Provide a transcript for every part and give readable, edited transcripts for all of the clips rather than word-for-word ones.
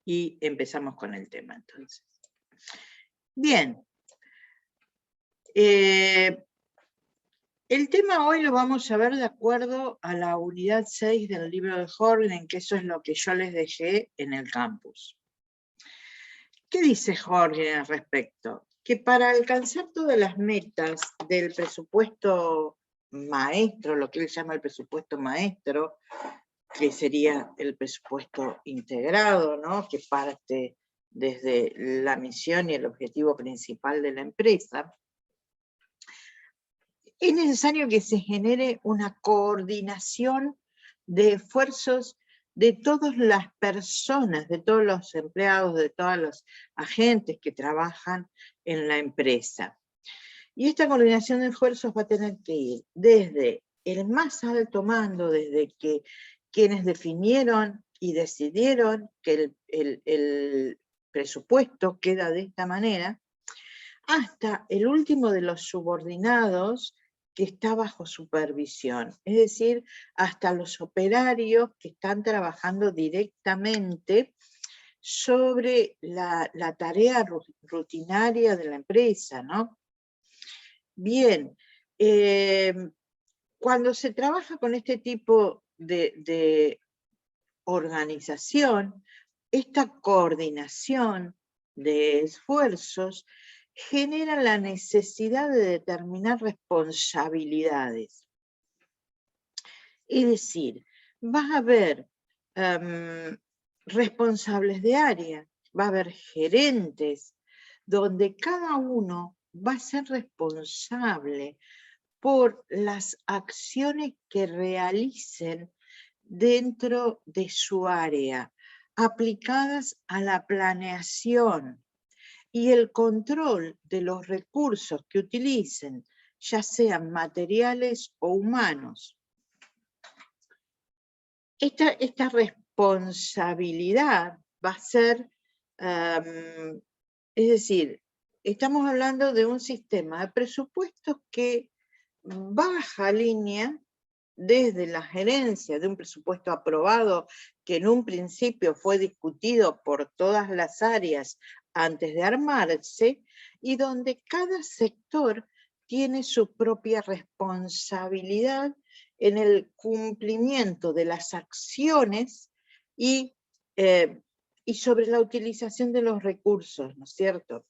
y empezamos con el tema entonces. Bien. El tema hoy lo vamos a ver de acuerdo a la unidad 6 del libro de Jorgen, que eso es lo que yo les dejé en el campus. ¿Qué dice Jorgen al respecto? Que para alcanzar todas las metas del presupuesto maestro, lo que él llama el presupuesto maestro, que sería el presupuesto integrado, ¿no? Que parte desde la misión y el objetivo principal de la empresa, es necesario que se genere una coordinación de esfuerzos de todas las personas, de todos los empleados, de todos los agentes que trabajan en la empresa. Y esta coordinación de esfuerzos va a tener que ir desde el más alto mando, desde que quienes definieron y decidieron que el presupuesto queda de esta manera, hasta el último de los subordinados que está bajo supervisión, es decir, hasta los operarios que están trabajando directamente sobre la tarea rutinaria de la empresa, ¿no? Bien, cuando se trabaja con este tipo de organización, esta coordinación de esfuerzos genera la necesidad de determinar responsabilidades. Es decir, va a haber responsables de área, va a haber gerentes, donde cada uno va a ser responsable por las acciones que realicen dentro de su área, aplicadas a la planeación y el control de los recursos que utilicen, ya sean materiales o humanos. Esta responsabilidad va a ser, es decir, estamos hablando de un sistema de presupuestos que baja línea desde la gerencia de un presupuesto aprobado que en un principio fue discutido por todas las áreas antes de armarse, y donde cada sector tiene su propia responsabilidad en el cumplimiento de las acciones y sobre la utilización de los recursos, ¿no es cierto?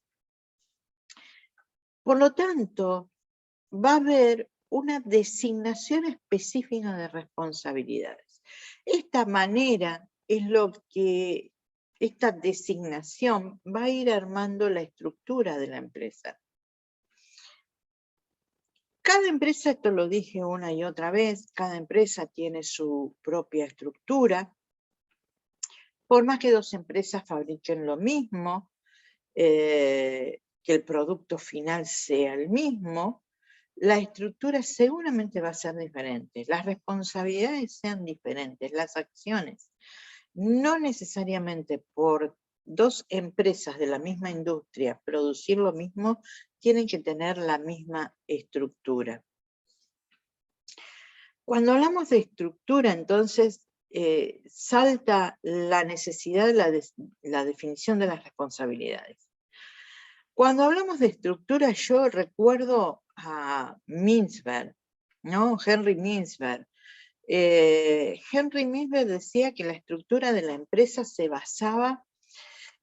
Por lo tanto, va a haber una designación específica de responsabilidades. Esta manera es lo que, esta designación va a ir armando la estructura de la empresa. Cada empresa, esto lo dije una y otra vez, cada empresa tiene su propia estructura. Por más que dos empresas fabriquen lo mismo, que el producto final sea el mismo, la estructura seguramente va a ser diferente, las responsabilidades sean diferentes, las acciones. No necesariamente por dos empresas de la misma industria producir lo mismo, tienen que tener la misma estructura. Cuando hablamos de estructura, entonces, salta la necesidad de la definición de las responsabilidades. Cuando hablamos de estructura, yo recuerdo a Mintzberg, ¿no? Henry Mintzberg. Henry Mintzberg decía que la estructura de la empresa se basaba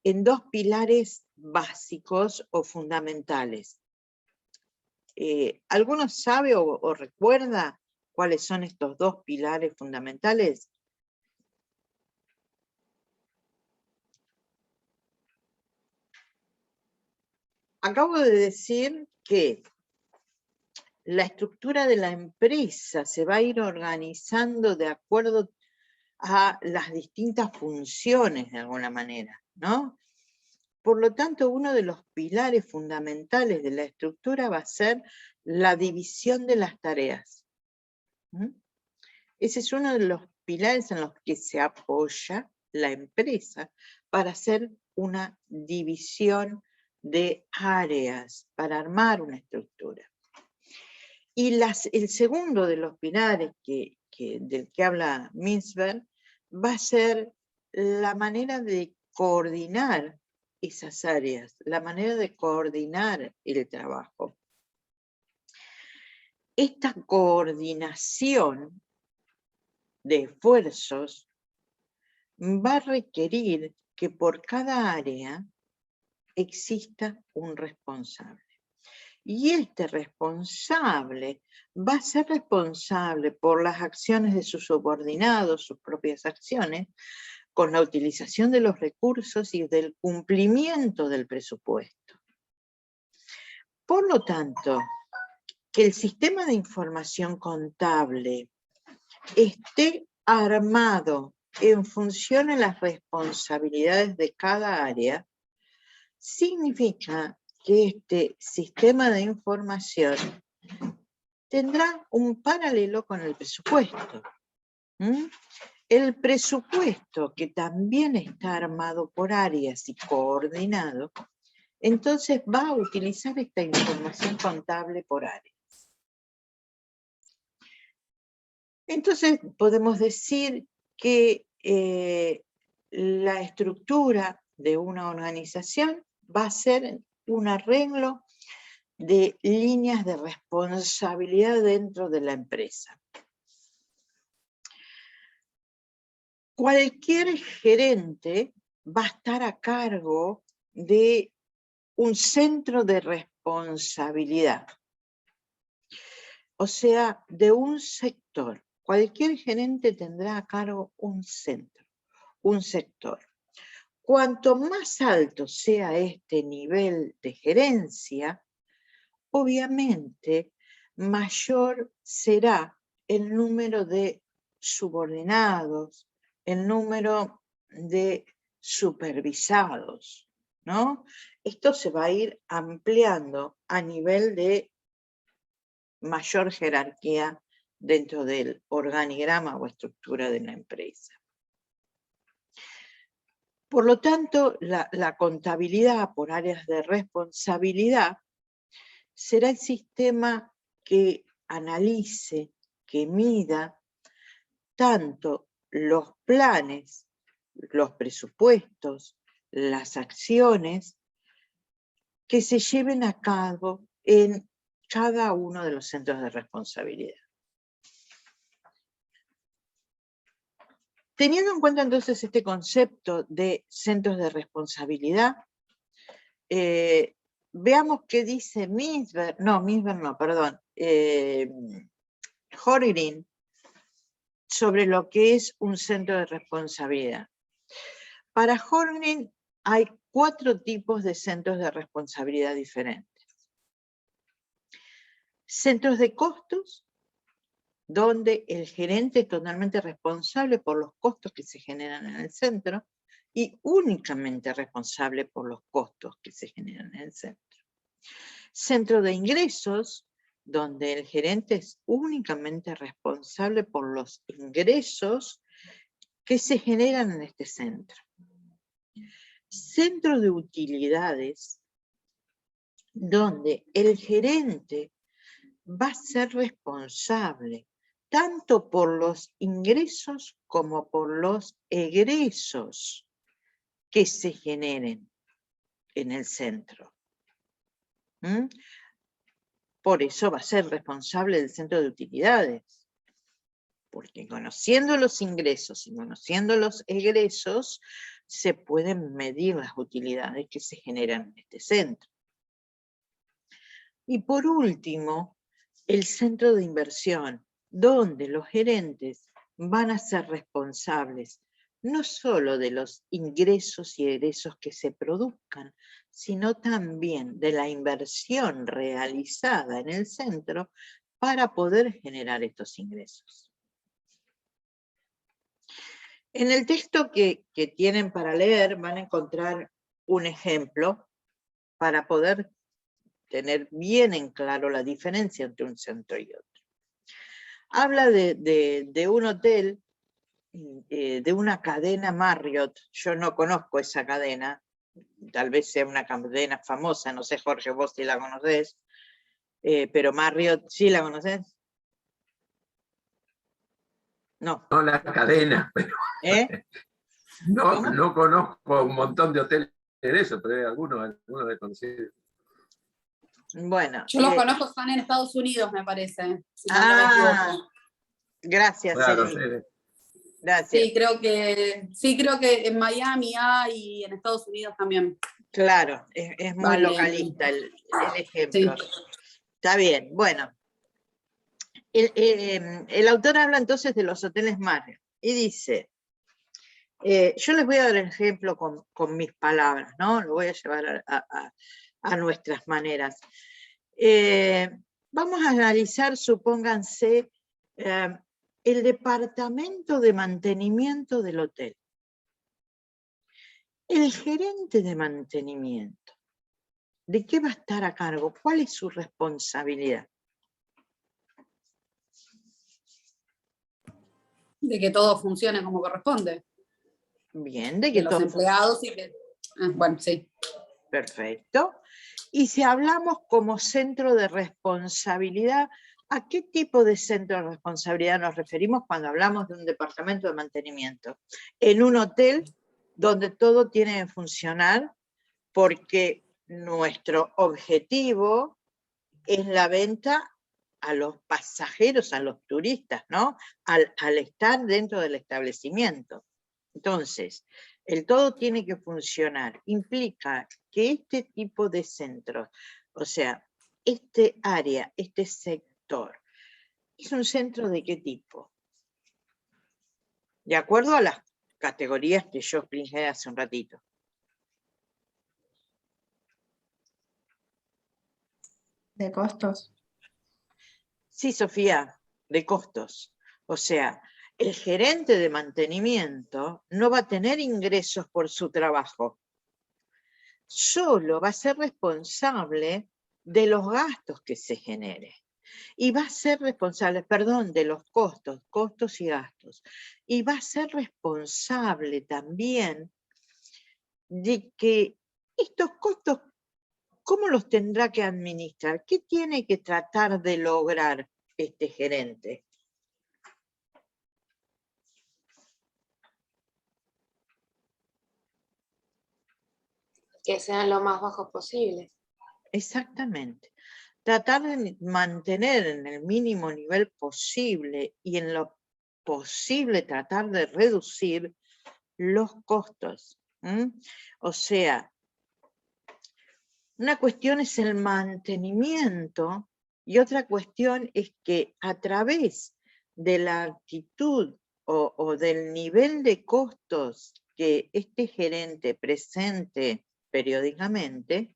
en dos pilares básicos o fundamentales. ¿Alguno sabe o recuerda cuáles son estos dos pilares fundamentales? Acabo de decir que la estructura de la empresa se va a ir organizando de acuerdo a las distintas funciones de alguna manera, ¿no? Por lo tanto, uno de los pilares fundamentales de la estructura va a ser la división de las tareas. Ese es uno de los pilares en los que se apoya la empresa para hacer una división de áreas, para armar una estructura. Y el segundo de los pilares del que habla Mintzberg va a ser la manera de coordinar esas áreas, la manera de coordinar el trabajo. Esta coordinación de esfuerzos va a requerir que por cada área exista un responsable. Y este responsable va a ser responsable por las acciones de sus subordinados, sus propias acciones, con la utilización de los recursos y del cumplimiento del presupuesto. Por lo tanto, que el sistema de información contable esté armado en función de las responsabilidades de cada área, significa que este sistema de información tendrá un paralelo con el presupuesto. El presupuesto, que también está armado por áreas y coordinado, entonces va a utilizar esta información contable por áreas. Entonces podemos decir que la estructura de una organización va a ser un arreglo de líneas de responsabilidad dentro de la empresa. Cualquier gerente va a estar a cargo de un centro de responsabilidad, o sea, de un sector. Cualquier gerente tendrá a cargo un centro, un sector. Cuanto más alto sea este nivel de gerencia, obviamente mayor será el número de subordinados, el número de supervisados, ¿no? Esto se va a ir ampliando a nivel de mayor jerarquía dentro del organigrama o estructura de la empresa. Por lo tanto, la contabilidad por áreas de responsabilidad será el sistema que analice, que mida tanto los planes, los presupuestos, las acciones que se lleven a cabo en cada uno de los centros de responsabilidad. Teniendo en cuenta entonces este concepto de centros de responsabilidad, veamos qué dice Horgerin sobre lo que es un centro de responsabilidad. Para Horgerin hay 4 tipos de centros de responsabilidad diferentes. Centros de costos, donde el gerente es totalmente responsable por los costos que se generan en el centro y únicamente responsable por los costos que se generan en el centro. Centro de ingresos, donde el gerente es únicamente responsable por los ingresos que se generan en este centro. Centro de utilidades, donde el gerente va a ser responsable tanto por los ingresos como por los egresos que se generen en el centro. Por eso va a ser responsable del centro de utilidades, porque conociendo los ingresos y conociendo los egresos, se pueden medir las utilidades que se generan en este centro. Y por último, el centro de inversión, donde los gerentes van a ser responsables no solo de los ingresos y egresos que se produzcan, sino también de la inversión realizada en el centro para poder generar estos ingresos. En el texto que tienen para leer van a encontrar un ejemplo para poder tener bien en claro la diferencia entre un centro y otro. Habla de un hotel, de una cadena Marriott. Yo no conozco esa cadena, tal vez sea una cadena famosa, no sé, Jorge, vos si la conocés, pero Marriott, ¿sí la conocés? No. No la cadena, pero... No, ¿Cómo? no conozco un montón de hoteles de eso, pero hay algunos de conocidos. Bueno. Yo los conozco, están en Estados Unidos, me parece, si mal no me equivoco. Gracias, Claro, Eli. sí. Gracias. Sí, creo que en Miami hay y en Estados Unidos también. Claro, es muy Vale. localista el ejemplo. Sí. Está bien, bueno. El autor habla entonces de los hoteles Marriott y dice, yo les voy a dar el ejemplo con mis palabras, ¿no? Lo voy a llevar a nuestras maneras. Vamos a analizar, supónganse, el departamento de mantenimiento del hotel. El gerente de mantenimiento, ¿de qué va a estar a cargo? ¿Cuál es su responsabilidad? De que todo funcione como corresponde. Bien, de Que que los todo... empleados y que... bueno, sí. Perfecto. Y si hablamos como centro de responsabilidad, ¿a qué tipo de centro de responsabilidad nos referimos cuando hablamos de un departamento de mantenimiento? En un hotel donde todo tiene que funcionar porque nuestro objetivo es la venta a los pasajeros, a los turistas, ¿no? Al estar dentro del establecimiento. Entonces, el todo tiene que funcionar. Implica que este tipo de centros, o sea, este área, este sector, ¿es un centro de qué tipo? De acuerdo a las categorías que yo expliqué hace un ratito. De costos. Sí, Sofía, de costos. O sea, el gerente de mantenimiento no va a tener ingresos por su trabajo. Solo va a ser responsable de los gastos que se genere. Y va a ser responsable, perdón, de los costos y gastos. Y va a ser responsable también de que estos costos, ¿cómo los tendrá que administrar? ¿Qué tiene que tratar de lograr este gerente? Que sean lo más bajos posible. Exactamente. Tratar de mantener en el mínimo nivel posible y en lo posible tratar de reducir los costos. O sea, una cuestión es el mantenimiento y otra cuestión es que a través de la actitud o del nivel de costos que este gerente presente periódicamente,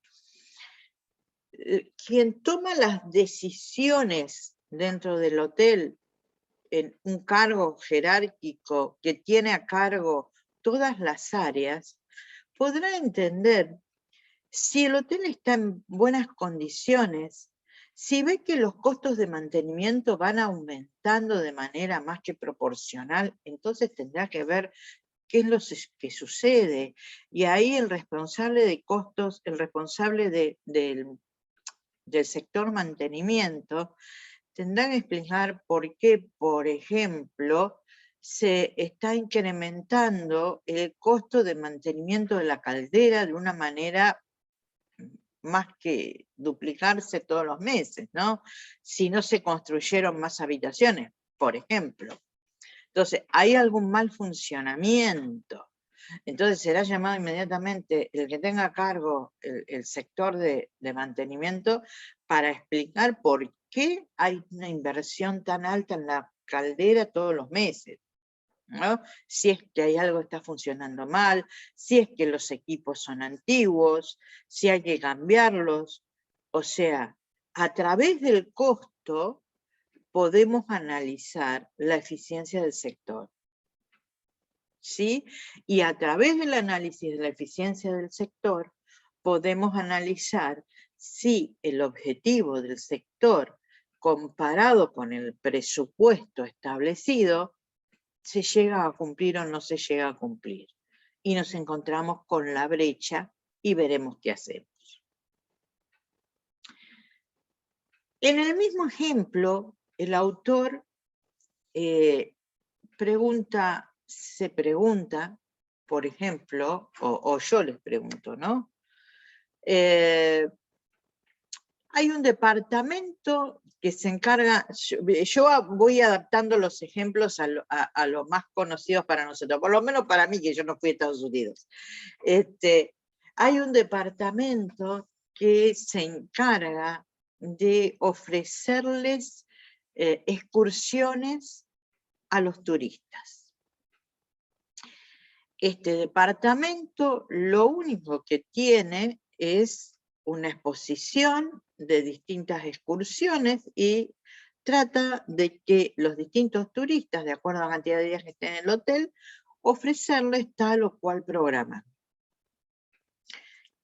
quien toma las decisiones dentro del hotel en un cargo jerárquico que tiene a cargo todas las áreas, podrá entender si el hotel está en buenas condiciones, si ve que los costos de mantenimiento van aumentando de manera más que proporcional, entonces tendrá que ver qué es lo que sucede. Y ahí el responsable de costos, el responsable del sector mantenimiento, tendrán que explicar por qué, por ejemplo, se está incrementando el costo de mantenimiento de la caldera de una manera más que duplicarse todos los meses, ¿no? Si no se construyeron más habitaciones, por ejemplo. Entonces, hay algún mal funcionamiento. Entonces será llamado inmediatamente el que tenga a cargo el sector de mantenimiento para explicar por qué hay una inversión tan alta en la caldera todos los meses, ¿no? Si es que hay algo que está funcionando mal, si es que los equipos son antiguos, si hay que cambiarlos. O sea, a través del costo podemos analizar la eficiencia del sector. ¿Sí? Y a través del análisis de la eficiencia del sector, podemos analizar si el objetivo del sector comparado con el presupuesto establecido se llega a cumplir o no se llega a cumplir. Y nos encontramos con la brecha y veremos qué hacemos. En el mismo ejemplo, el autor se pregunta por ejemplo, o yo les pregunto, ¿no? Hay un departamento que se encarga, yo voy adaptando los ejemplos a los más conocidos para nosotros, por lo menos para mí, que yo no fui a Estados Unidos. Hay un departamento que se encarga de ofrecerles excursiones a los turistas. Este departamento lo único que tiene es una exposición de distintas excursiones y trata de que los distintos turistas, de acuerdo a la cantidad de días que estén en el hotel, ofrecerles tal o cual programa.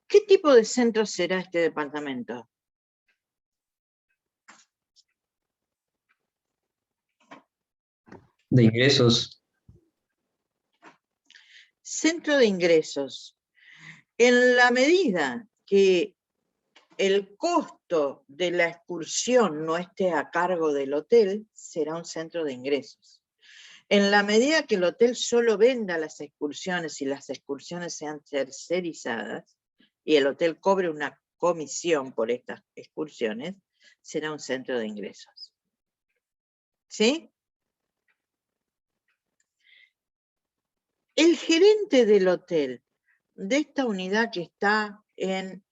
¿Qué tipo de centro será este departamento? De ingresos. Centro de ingresos. En la medida que el costo de la excursión no esté a cargo del hotel, será un centro de ingresos. En la medida que el hotel solo venda las excursiones y las excursiones sean tercerizadas, y el hotel cobre una comisión por estas excursiones, será un centro de ingresos. ¿Sí? El gerente del hotel, de esta unidad que está en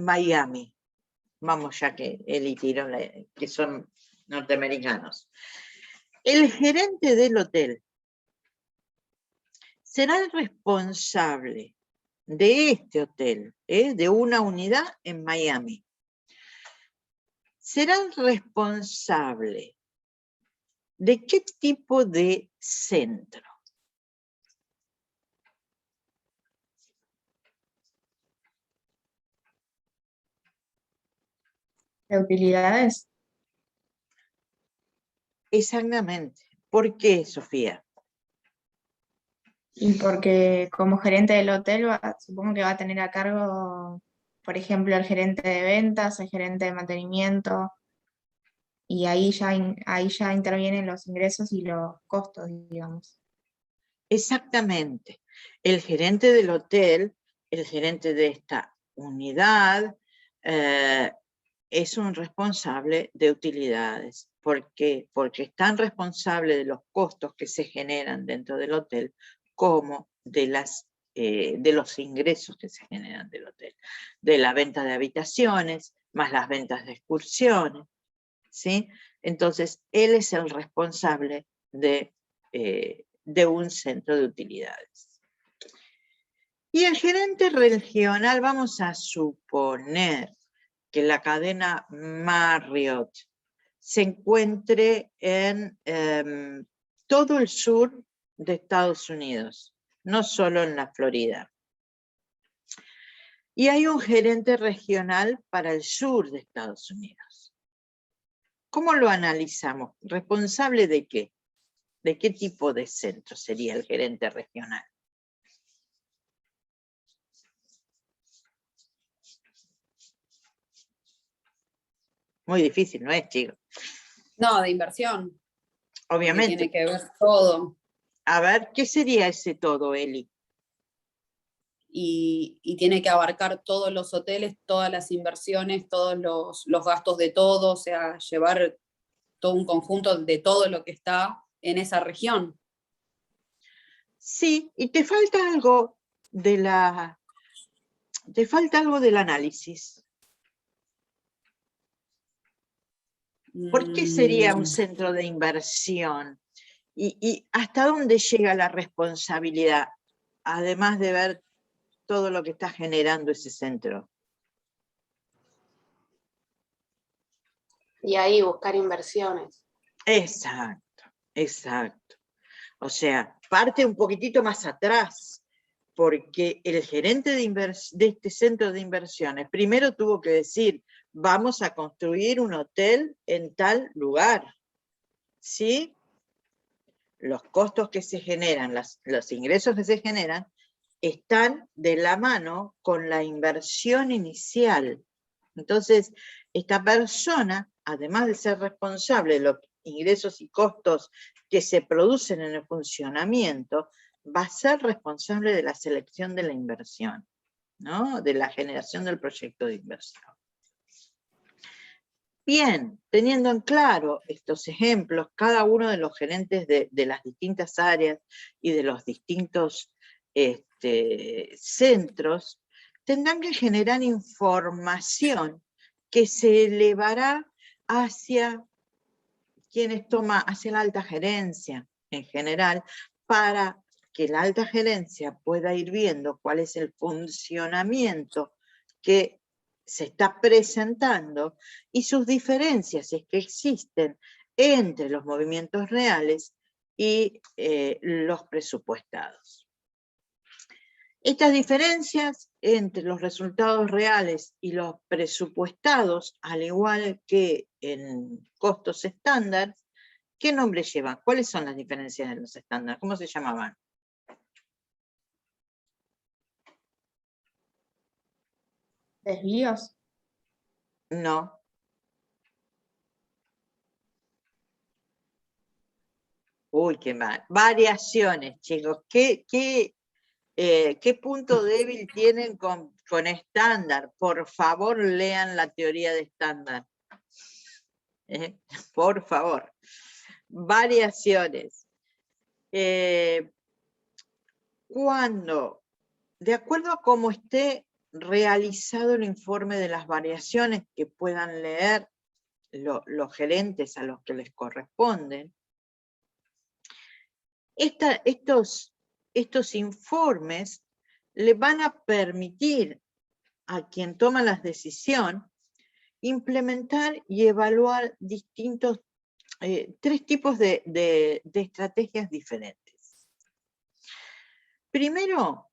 Miami, vamos ya que él y Tirón, que son norteamericanos, el gerente del hotel será el responsable de este hotel, de una unidad en Miami. Será el responsable de qué tipo de centro. ¿De utilidades? Exactamente. ¿Por qué, Sofía? Y porque como gerente del hotel, supongo que va a tener a cargo, por ejemplo, el gerente de ventas, el gerente de mantenimiento, y ahí ya intervienen los ingresos y los costos, digamos. Exactamente. El gerente del hotel, el gerente de esta unidad, es un responsable de utilidades. ¿Por qué? Porque es tan responsable de los costos que se generan dentro del hotel como de los ingresos que se generan del hotel. De la venta de habitaciones, más las ventas de excursiones, ¿sí? Entonces, él es el responsable de un centro de utilidades. Y el gerente regional, vamos a suponer que la cadena Marriott se encuentre en todo el sur de Estados Unidos, no solo en la Florida. Y hay un gerente regional para el sur de Estados Unidos. ¿Cómo lo analizamos? ¿Responsable de qué? ¿De qué tipo de centro sería el gerente regional? Muy difícil, ¿no es, chicos? No, de inversión. Obviamente. Tiene que ver todo. A ver, ¿qué sería ese todo, Eli? Y tiene que abarcar todos los hoteles, todas las inversiones, todos los gastos de todo, o sea, llevar todo un conjunto de todo lo que está en esa región. Sí, y te falta algo del análisis. ¿Por qué sería un centro de inversión? ¿Y hasta dónde llega la responsabilidad? Además de ver todo lo que está generando ese centro. Y ahí buscar inversiones. Exacto, exacto. O sea, parte un poquitito más atrás, porque el gerente de este centro de inversiones primero tuvo que decir, vamos a construir un hotel en tal lugar, ¿sí? Los costos que se generan, los ingresos que se generan, están de la mano con la inversión inicial. Entonces, esta persona, además de ser responsable de los ingresos y costos que se producen en el funcionamiento, va a ser responsable de la selección de la inversión, ¿no? De la generación del proyecto de inversión. Bien, teniendo en claro estos ejemplos, cada uno de los gerentes de las distintas áreas y de los distintos centros tendrán que generar información que se elevará hacia quienes toman, hacia la alta gerencia en general, para que la alta gerencia pueda ir viendo cuál es el funcionamiento que se está presentando y sus diferencias, si es que existen, entre los movimientos reales y los presupuestados. Estas diferencias entre los resultados reales y los presupuestados, al igual que en costos estándar, ¿qué nombre llevan? ¿Cuáles son las diferencias de los estándares? ¿Cómo se llamaban? ¿Desvíos? No. Uy, qué mal. Variaciones, chicos. ¿Qué punto débil tienen con estándar? Por favor, lean la teoría de estándar. Por favor. Variaciones. Cuando, de acuerdo a cómo esté realizado el informe de las variaciones que puedan leer los gerentes a los que les corresponden, estos informes le van a permitir a quien toma la decisión implementar y evaluar distintos, tres tipos de estrategias diferentes. Primero,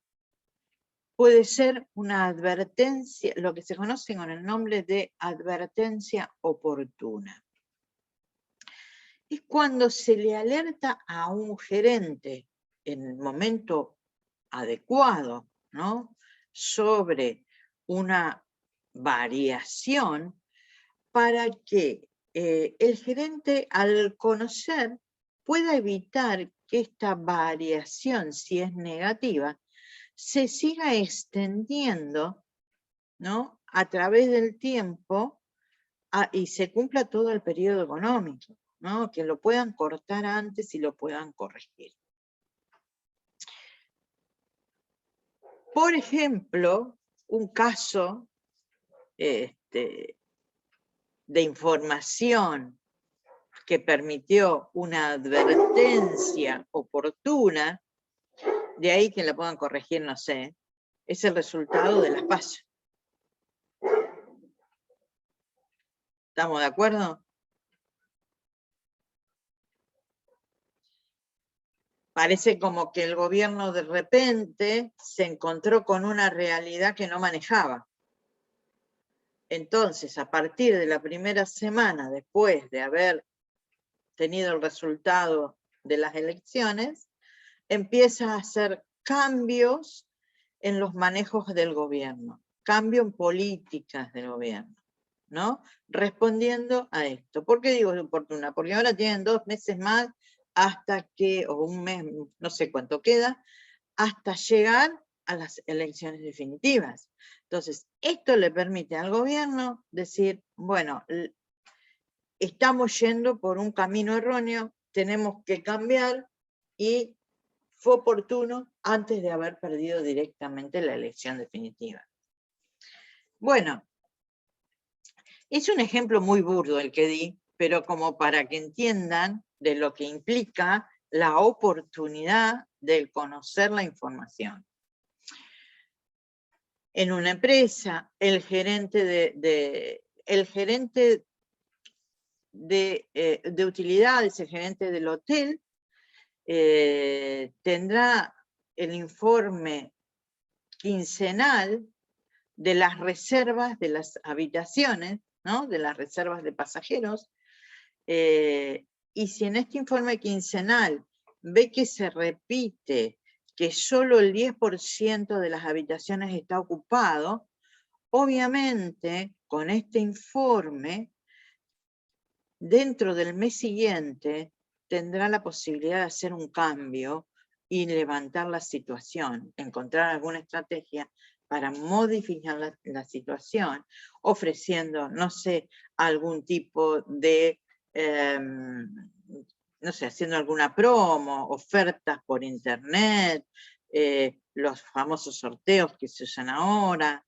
puede ser una advertencia, lo que se conoce con el nombre de advertencia oportuna. Es cuando se le alerta a un gerente en el momento adecuado, ¿no?, sobre una variación para que el gerente, al conocer, pueda evitar que esta variación, si es negativa, se siga extendiendo, ¿no?, a través del tiempo y se cumpla todo el periodo económico, ¿no?, que lo puedan cortar antes y lo puedan corregir. Por ejemplo, un caso de información que permitió una advertencia oportuna, de ahí que la puedan corregir, no sé, es el resultado de las PASO. ¿Estamos de acuerdo? Parece como que el gobierno de repente se encontró con una realidad que no manejaba. Entonces, a partir de la primera semana después de haber tenido el resultado de las elecciones, empieza a hacer cambios en los manejos del gobierno, cambio en políticas del gobierno, ¿no?, respondiendo a esto. ¿Por qué digo oportuna? Porque ahora tienen 2 meses más hasta que, o un mes, no sé cuánto queda, hasta llegar a las elecciones definitivas. Entonces, esto le permite al gobierno decir, bueno, estamos yendo por un camino erróneo, tenemos que cambiar, y fue oportuno antes de haber perdido directamente la elección definitiva. Bueno, es un ejemplo muy burdo el que di, pero como para que entiendan de lo que implica la oportunidad de conocer la información. En una empresa, el gerente de utilidades, el gerente del hotel, tendrá el informe quincenal de las reservas de las habitaciones, ¿no?, de las reservas de pasajeros, y si en este informe quincenal ve que se repite que solo el 10% de las habitaciones está ocupado, obviamente con este informe, dentro del mes siguiente, tendrá la posibilidad de hacer un cambio y levantar la situación, encontrar alguna estrategia para modificar la situación, ofreciendo, no sé, algún tipo de, no sé, haciendo alguna promo, ofertas por internet, los famosos sorteos que se usan ahora.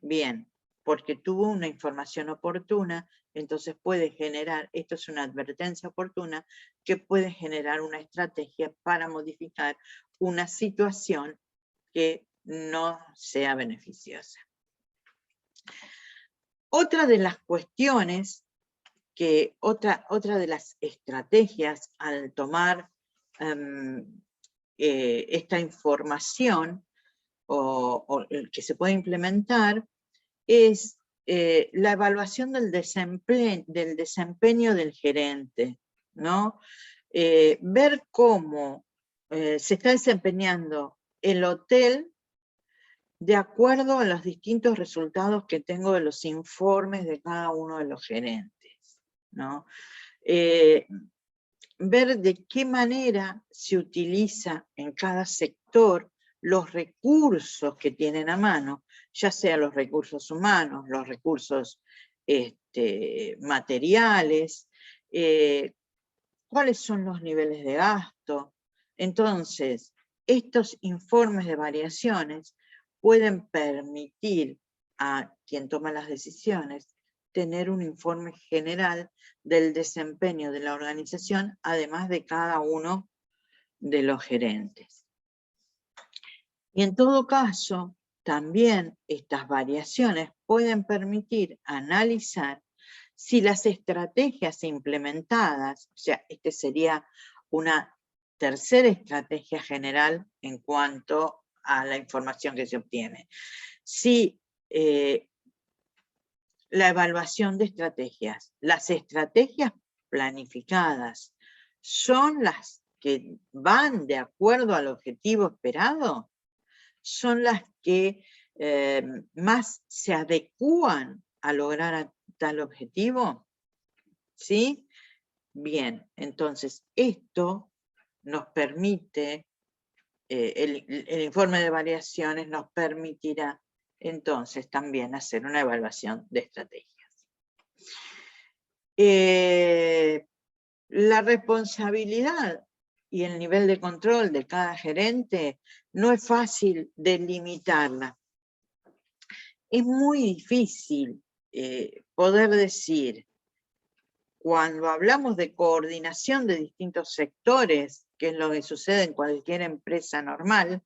Bien, porque tuvo una información oportuna, entonces puede generar, esto es una advertencia oportuna, que puede generar una estrategia para modificar una situación que no sea beneficiosa. Otra de las cuestiones, otra de las estrategias al tomar esta información o que se puede implementar es la evaluación del desempeño del gerente, ¿no? Ver cómo se está desempeñando el hotel de acuerdo a los distintos resultados que tengo de los informes de cada uno de los gerentes, ¿no? Ver de qué manera se utiliza en cada sector los recursos que tienen a mano, ya sea los recursos humanos, los recursos materiales, cuáles son los niveles de gasto. Entonces, estos informes de variaciones pueden permitir a quien toma las decisiones tener un informe general del desempeño de la organización, además de cada uno de los gerentes. Y en todo caso, también estas variaciones pueden permitir analizar si las estrategias implementadas, o sea, esta sería una tercera estrategia general en cuanto a la información que se obtiene. Si la evaluación de estrategias, las estrategias planificadas son las que van de acuerdo al objetivo esperado, son las que más se adecúan a lograr tal objetivo, ¿sí? Bien, entonces esto nos permite, el informe de variaciones nos permitirá entonces también hacer una evaluación de estrategias. La responsabilidad y el nivel de control de cada gerente no es fácil delimitarla. Es muy difícil poder decir, cuando hablamos de coordinación de distintos sectores, que es lo que sucede en cualquier empresa normal,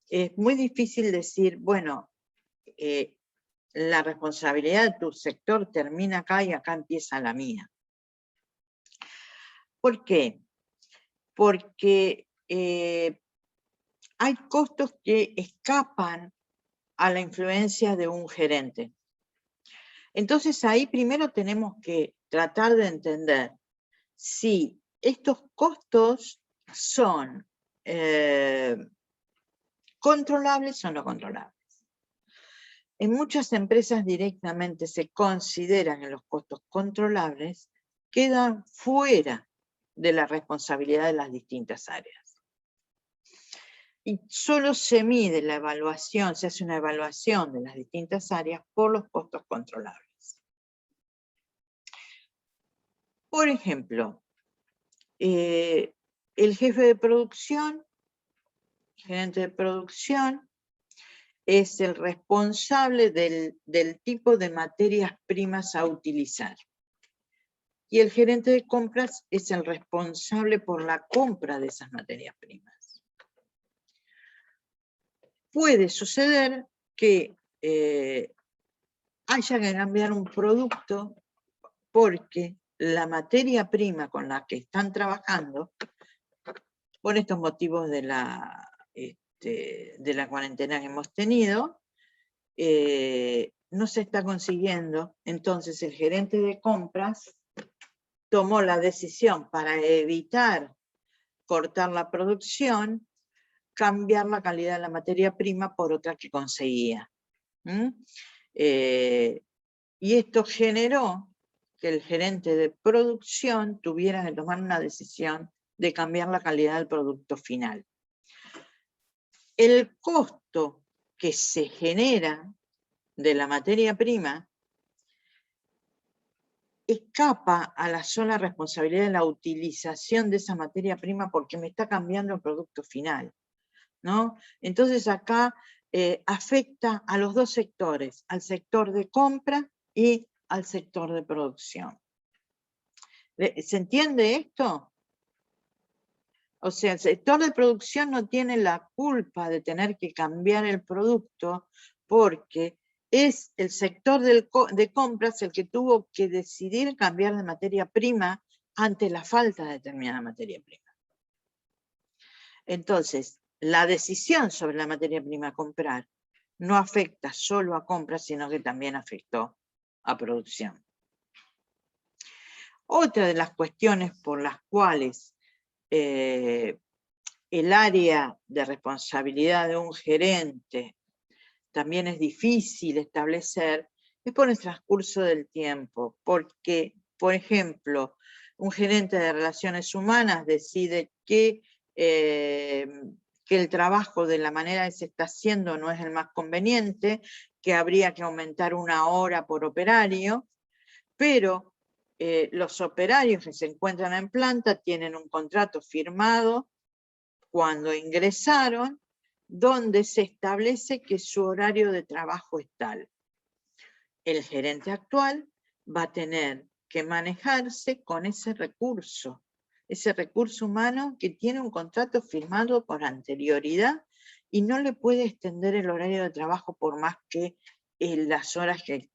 es muy difícil decir, bueno, la responsabilidad de tu sector termina acá y acá empieza la mía. ¿Por qué? Porque hay costos que escapan a la influencia de un gerente. Entonces ahí primero tenemos que tratar de entender si estos costos son controlables o no controlables. En muchas empresas directamente se consideran que los costos controlables quedan fuera de la responsabilidad de las distintas áreas. Y solo se mide la evaluación, se hace una evaluación de las distintas áreas por los costos controlables. Por ejemplo, el jefe de producción, gerente de producción, es el responsable del tipo de materias primas a utilizar. Y el gerente de compras es el responsable por la compra de esas materias primas. Puede suceder que haya que cambiar un producto porque la materia prima con la que están trabajando, por estos motivos de la cuarentena que hemos tenido, no se está consiguiendo. Entonces el gerente de compras tomó la decisión, para evitar cortar la producción, cambiar la calidad de la materia prima por otra que conseguía. Y esto generó que el gerente de producción tuviera que tomar una decisión de cambiar la calidad del producto final. El costo que se genera de la materia prima escapa a la sola responsabilidad de la utilización de esa materia prima porque me está cambiando el producto final, ¿no? Entonces acá afecta a los dos sectores, al sector de compra y al sector de producción. ¿Se entiende esto? O sea, el sector de producción no tiene la culpa de tener que cambiar el producto porque es el sector de compras el que tuvo que decidir cambiar de materia prima ante la falta de determinada materia prima. Entonces, la decisión sobre la materia prima a comprar no afecta solo a compras, sino que también afectó a producción. Otra de las cuestiones por las cuales el área de responsabilidad de un gerente también es difícil establecer, es por el transcurso del tiempo, porque, por ejemplo, un gerente de relaciones humanas decide que el trabajo de la manera que se está haciendo no es el más conveniente, que habría que aumentar 1 hora por operario, pero los operarios que se encuentran en planta tienen un contrato firmado cuando ingresaron, donde se establece que su horario de trabajo es tal. El gerente actual va a tener que manejarse con ese recurso humano que tiene un contrato firmado por anterioridad y no le puede extender el horario de trabajo por más que las horas que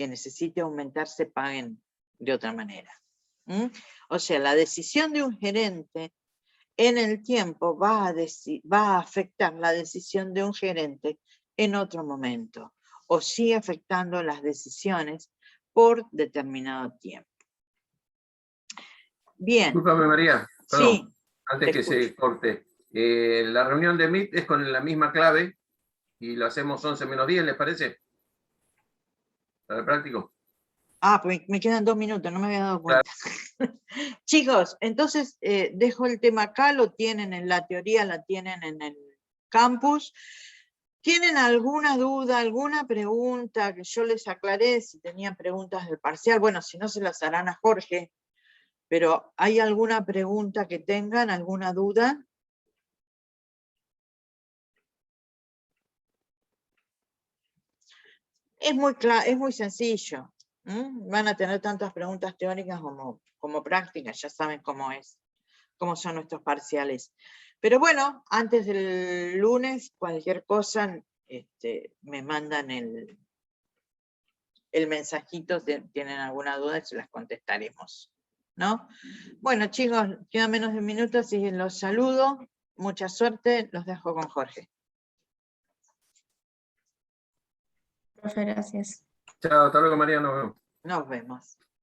necesite aumentar se paguen de otra manera. O sea, la decisión de un gerente en el tiempo va a afectar la decisión de un gerente en otro momento, o sigue afectando las decisiones por determinado tiempo. Bien. Discúlpame, María. Perdón, Sí, antes que se corte. La reunión de Meet es con la misma clave y lo hacemos 11 menos 10, ¿les parece? Para el práctico. Ah, pues me quedan 2 minutos, no me había dado cuenta. Claro. Chicos, entonces dejo el tema acá, lo tienen en la teoría, la tienen en el campus. ¿Tienen alguna duda, alguna pregunta que yo les aclaré? Si tenían preguntas del parcial, bueno, si no se las harán a Jorge, pero ¿hay alguna pregunta que tengan, alguna duda? Es muy sencillo. Van a tener tantas preguntas teóricas como prácticas, ya saben cómo son nuestros parciales. Pero bueno, antes del lunes, cualquier cosa, me mandan el mensajito, tienen alguna duda y se las contestaremos, ¿no? Bueno, chicos, queda menos de un minuto, así que los saludo. Mucha suerte, los dejo con Jorge. Profe, gracias. Chao, hasta luego, María, nos vemos. Nos vemos.